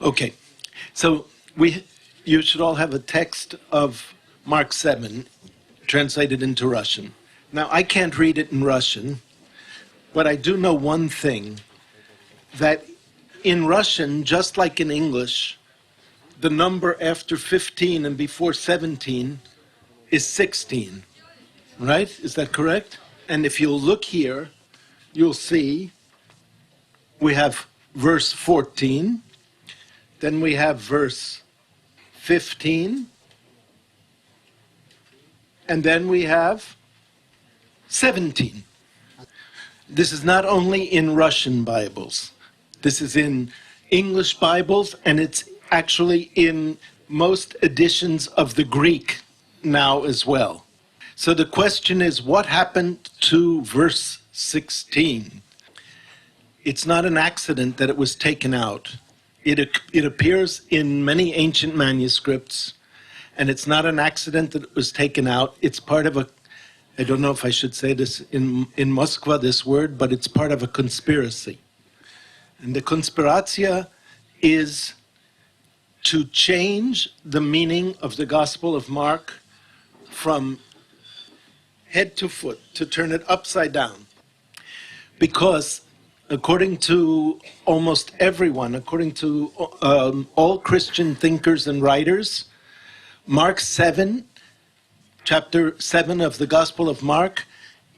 Okay, so you should all have a text of Mark 7 translated into Russian. Now, I can't read it in Russian, but I do know one thing, that in Russian, just like in English, the number after 15 and before 17 is 16, right? Is that correct? And if you'll look here, you'll see we have verse 14, then we have verse 15, and then we have 17. This is not only in Russian Bibles. This is in English Bibles, and it's actually in most editions of the Greek now as well. So the question is, what happened to verse 16? It's not an accident that it was taken out. It appears in many ancient manuscripts, and it's not an accident that it was taken out. It's part of a, I don't know if I should say this in Moscow, this word, but it's part of a conspiracy. And the conspiratia is to change the meaning of the Gospel of Mark from head to foot, to turn it upside down. Because according to almost everyone, according to all Christian thinkers and writers, Mark 7, chapter 7 of the Gospel of Mark,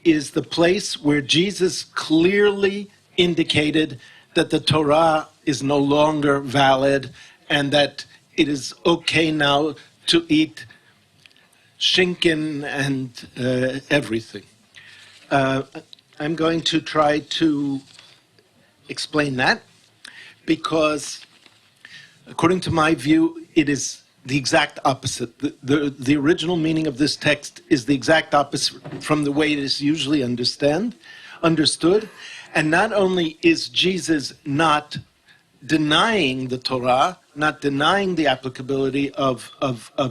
is the place where Jesus clearly indicated that the Torah is no longer valid and that it is okay now to eat shinken and everything. I'm going to try to explain that, because according to my view, it is the exact opposite. The original meaning of this text is the exact opposite from the way it is usually understood. And not only is Jesus not denying the Torah, not denying the applicability of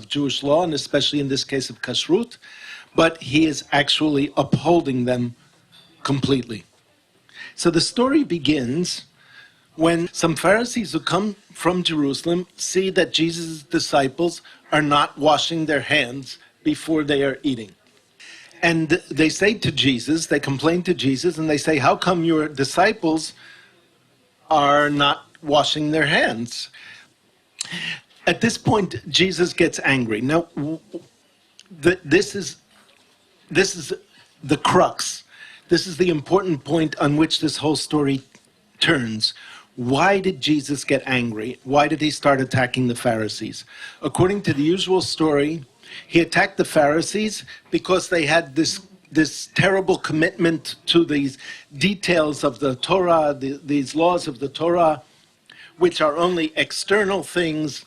Jewish law, and especially in this case of kashrut, but he is actually upholding them completely. So the story begins when some Pharisees who come from Jerusalem see that Jesus' disciples are not washing their hands before they are eating. And they say to Jesus, they complain to Jesus, and they say, how come your disciples are not washing their hands? At this point, Jesus gets angry. Now, this is the crux. This is the important point on which this whole story turns. Why did Jesus get angry? Why did he start attacking the Pharisees? According to the usual story, he attacked the Pharisees because they had this terrible commitment to these details of the Torah, these laws of the Torah, which are only external things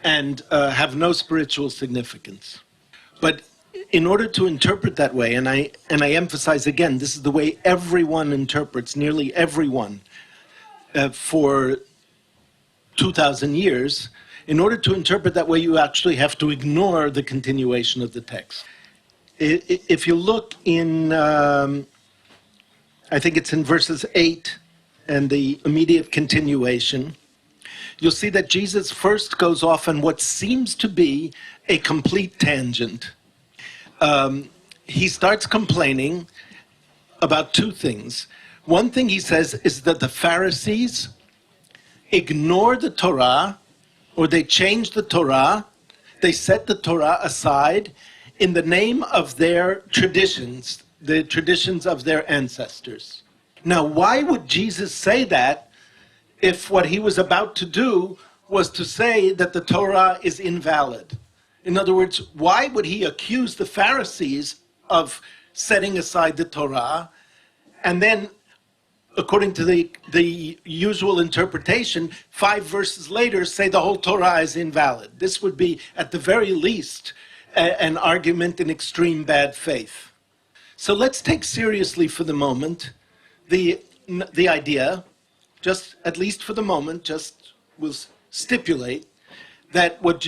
and have no spiritual significance. But in order to interpret that way, and I emphasize again, this is the way everyone interprets, nearly everyone, for 2,000 years. In order to interpret that way, you actually have to ignore the continuation of the text. If you look in, I think it's in verses 8 and the immediate continuation, you'll see that Jesus first goes off on what seems to be a complete tangent. He starts complaining about two things. One thing he says is that the Pharisees ignore the Torah, or they change the Torah, they set the Torah aside in the name of their traditions, the traditions of their ancestors. Now, why would Jesus say that if what he was about to do was to say that the Torah is invalid? In other words, why would he accuse the Pharisees of setting aside the Torah, and then, according to the usual interpretation, 5 verses later say the whole Torah is invalid? This would be, at the very least, an argument in extreme bad faith. So let's take seriously for the moment the idea, just at least for the moment, just we'll stipulate that when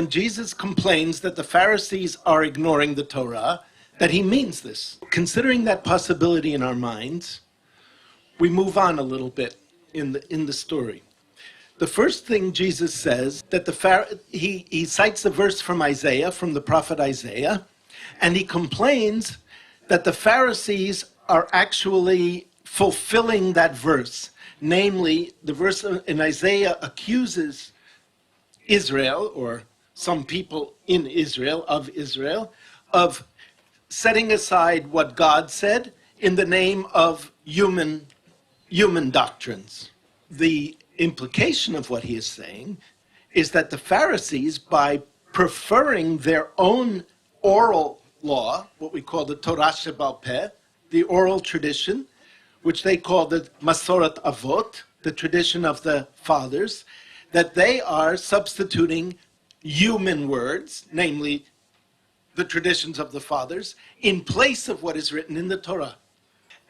Jesus complains that the Pharisees are ignoring the Torah, that he means this. Considering that possibility in our minds, we move on a little bit in the story. The first thing Jesus says, that he cites a verse from Isaiah, from the prophet Isaiah, and he complains that the Pharisees are actually fulfilling that verse. Namely, the verse in Isaiah accuses Israel, or some people in Israel, of setting aside what God said in the name of human doctrines. The implication of what he is saying is that the Pharisees, by preferring their own oral law, what we call the Torah Shebal Peh, the oral tradition, which they call the Masorat Avot, the tradition of the fathers, that they are substituting human words, namely the traditions of the fathers, in place of what is written in the Torah.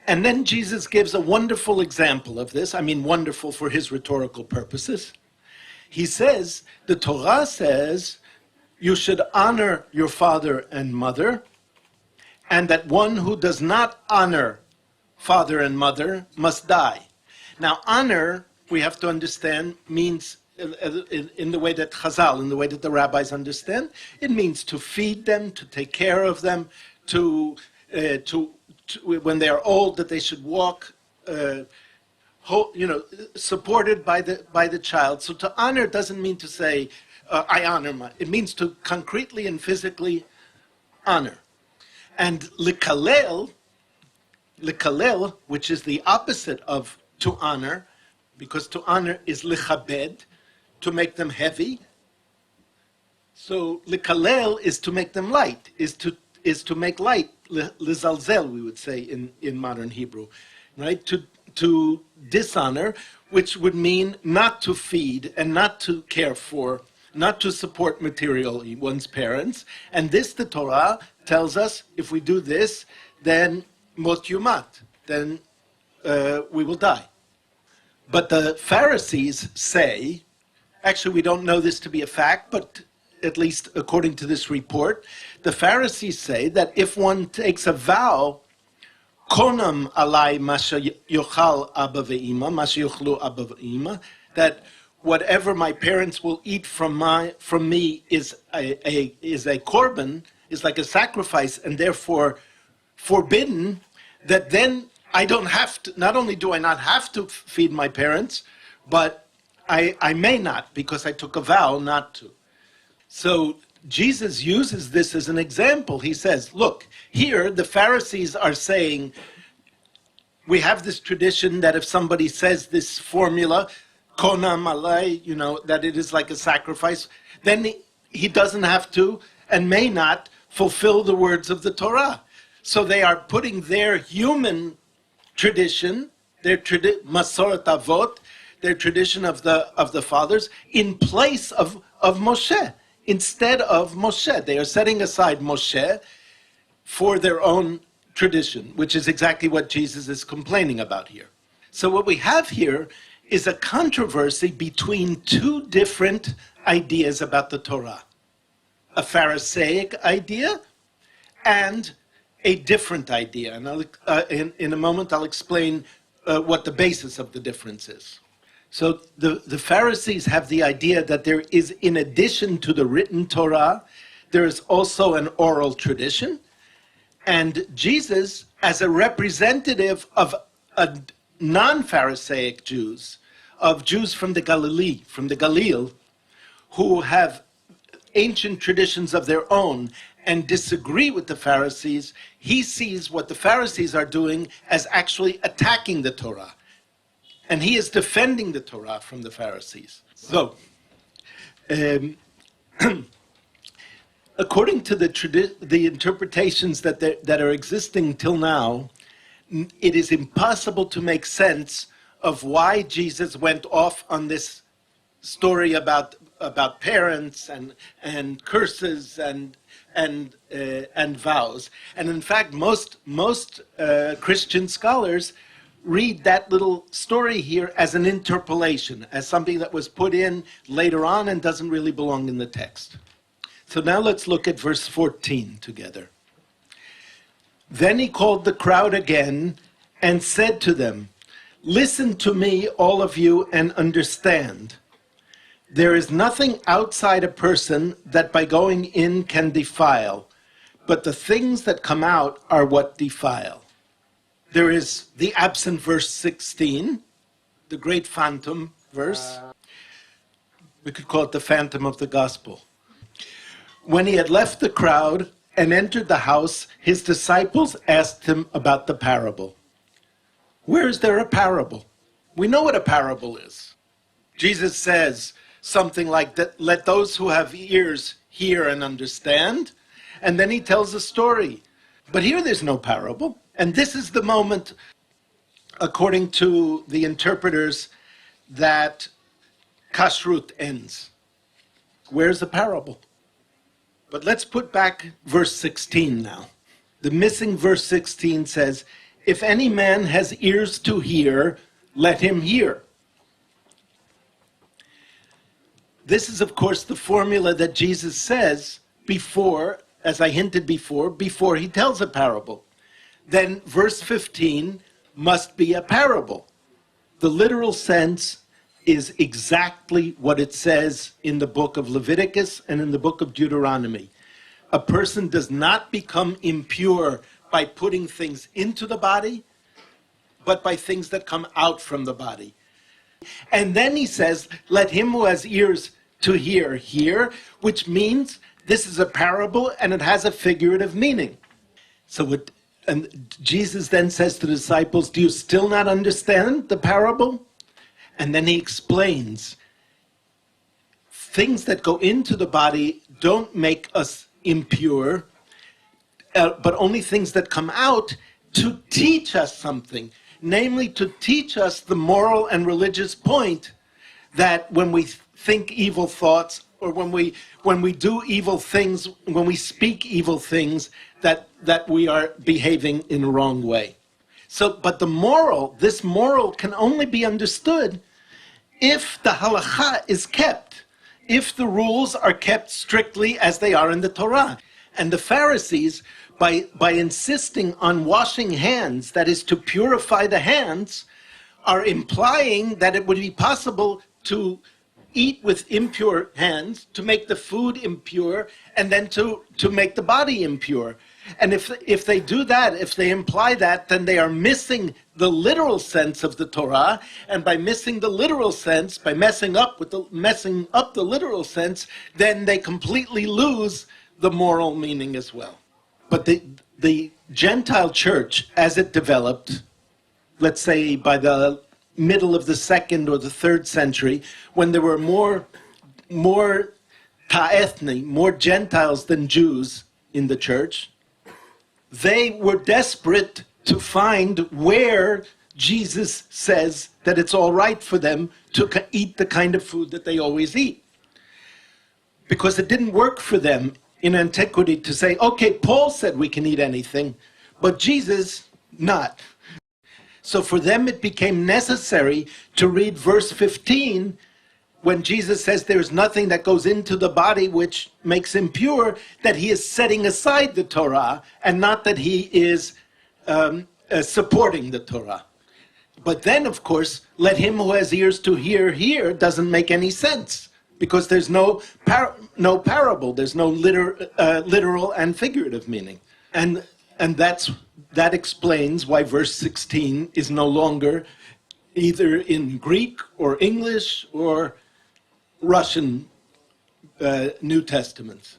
And then Jesus gives a wonderful example of this. I mean, wonderful for his rhetorical purposes. He says, the Torah says, you should honor your father and mother, and that one who does not honor father and mother must die. Now, honor, we have to understand, means, in the way that Chazal, in the way that the rabbis understand, it means to feed them, to take care of them, to when they are old, that they should walk, supported by the child. So to honor doesn't mean to say, I honor it means to concretely and physically honor. And likalel, which is the opposite of to honor, because to honor is lichabed, to make them heavy. So likalel is to make them light, is to make light, lizalzel, we would say in modern Hebrew, right? To dishonor, which would mean not to feed and not to care for, not to support materially one's parents. And this, the Torah tells us, if we do this, then mot yumat, then we will die. But the Pharisees say, actually we don't know this to be a fact, but at least according to this report, the Pharisees say that if one takes a vow, konam alai masha yochal abba ve'ima, masha yochlu abba ve'ima, that whatever my parents will eat from me is a korban, is like a sacrifice, and therefore forbidden, that then I don't have to, not only do I not have to feed my parents, but I may not, because I took a vow not to. So Jesus uses this as an example. He says, look, here the Pharisees are saying, we have this tradition that if somebody says this formula, kona malay, that it is like a sacrifice, then he doesn't have to and may not fulfill the words of the Torah. So they are putting their human tradition, their Masorat Avot, their tradition of the fathers, in place of Moshe. Instead of Moshe, they are setting aside Moshe for their own tradition, which is exactly what Jesus is complaining about here. So what we have here is a controversy between two different ideas about the Torah. A Pharisaic idea and a different idea. And in a moment I'll explain what the basis of the difference is. So the Pharisees have the idea that there is, in addition to the written Torah, there is also an oral tradition. And Jesus, as a representative of non-Pharisaic Jews, of Jews from the Galilee, from the Galil, who have ancient traditions of their own and disagree with the Pharisees, he sees what the Pharisees are doing as actually attacking the Torah. And he is defending the Torah from the Pharisees. So, according to the interpretations that are existing till now, it is impossible to make sense of why Jesus went off on this story about parents and curses and vows. And in fact, most Christian scholars read that little story here as an interpolation, as something that was put in later on and doesn't really belong in the text. So now let's look at verse 14 together. Then he called the crowd again and said to them, "Listen to me, all of you, and understand. There is nothing outside a person that by going in can defile, but the things that come out are what defile." There is the absent verse 16, the great phantom verse. We could call it the phantom of the gospel. When he had left the crowd and entered the house, his disciples asked him about the parable. Where is there a parable? We know what a parable is. Jesus says something like that, "Let those who have ears hear and understand." And then he tells a story. But here there's no parable. And this is the moment, according to the interpreters, that kashrut ends. Where's the parable? But let's put back verse 16 now. The missing verse 16 says, "If any man has ears to hear, let him hear." This is, of course, the formula that Jesus says before, as I hinted before he tells a parable. Then verse 15 must be a parable. The literal sense is exactly what it says in the book of Leviticus and in the book of Deuteronomy. A person does not become impure by putting things into the body, but by things that come out from the body. And then he says, "Let him who has ears to hear, hear," which means this is a parable and it has a figurative meaning. And Jesus then says to the disciples, "Do you still not understand the parable?" And then he explains, things that go into the body don't make us impure, but only things that come out to teach us something, namely to teach us the moral and religious point that when we think evil thoughts, or when we do evil things, when we speak evil things, that we are behaving in a wrong way. So, but this moral can only be understood if the halakha is kept, if the rules are kept strictly as they are in the Torah. And the Pharisees, by insisting on washing hands, that is to purify the hands, are implying that it would be possible to eat with impure hands, to make the food impure, and then to make the body impure. And if they do that, if they imply that, then they are missing the literal sense of the Torah, and by missing the literal sense, by messing up the literal sense, then they completely lose the moral meaning as well. But the Gentile church, as it developed, let's say by the middle of the 2nd or the 3rd century, when there were more ta'ethni, more Gentiles than Jews in the church, they were desperate to find where Jesus says that it's all right for them to eat the kind of food that they always eat. Because it didn't work for them in antiquity to say, okay, Paul said we can eat anything, but Jesus not. So for them it became necessary to read verse 15 when Jesus says there's nothing that goes into the body which makes impure, that he is setting aside the Torah and not that he is supporting the Torah. But then, of course, let him who has ears to hear, hear doesn't make any sense because there's no parable, there's no literal and figurative meaning. And that explains why verse 16 is no longer either in Greek or English or Russian New Testaments.